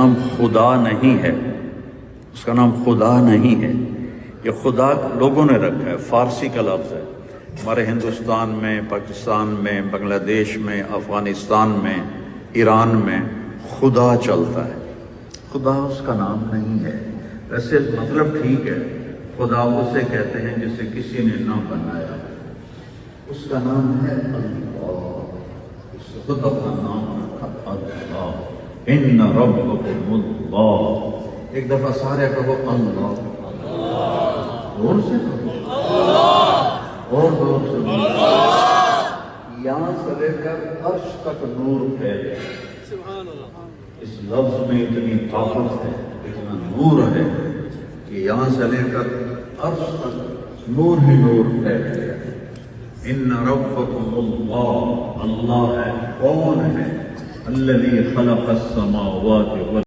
نام خدا نہیں ہے، اس کا نام خدا نہیں ہے۔ یہ خدا لوگوں نے رکھا ہے، فارسی کا لفظ ہے۔ ہمارے ہندوستان میں، پاکستان میں، بنگلہ دیش میں، افغانستان میں، ایران میں خدا چلتا ہے، خدا اس کا نام نہیں ہے۔ ویسے مطلب ٹھیک ہے، خدا اسے کہتے ہیں جسے کسی نے نہ بنایا، اس کا نام ہے اللہ، اس خود اپنا نام رکھا اللہ، ان ربکم اللہ۔ ایک دفعہ سارے کہو اللہ، زور سے کہو، اور زور سے اللہ۔ یہاں سے لے کر عرش تک نور پھیلے، اس لفظ میں اتنی طاقت ہے، اتنا نور ہے کہ یہاں سے لے کر عرش تک نور ہی نور پھیل گیا۔ ان ربکم اللہ، اللہ ہے، کون ہے؟ الذی خلق السماوات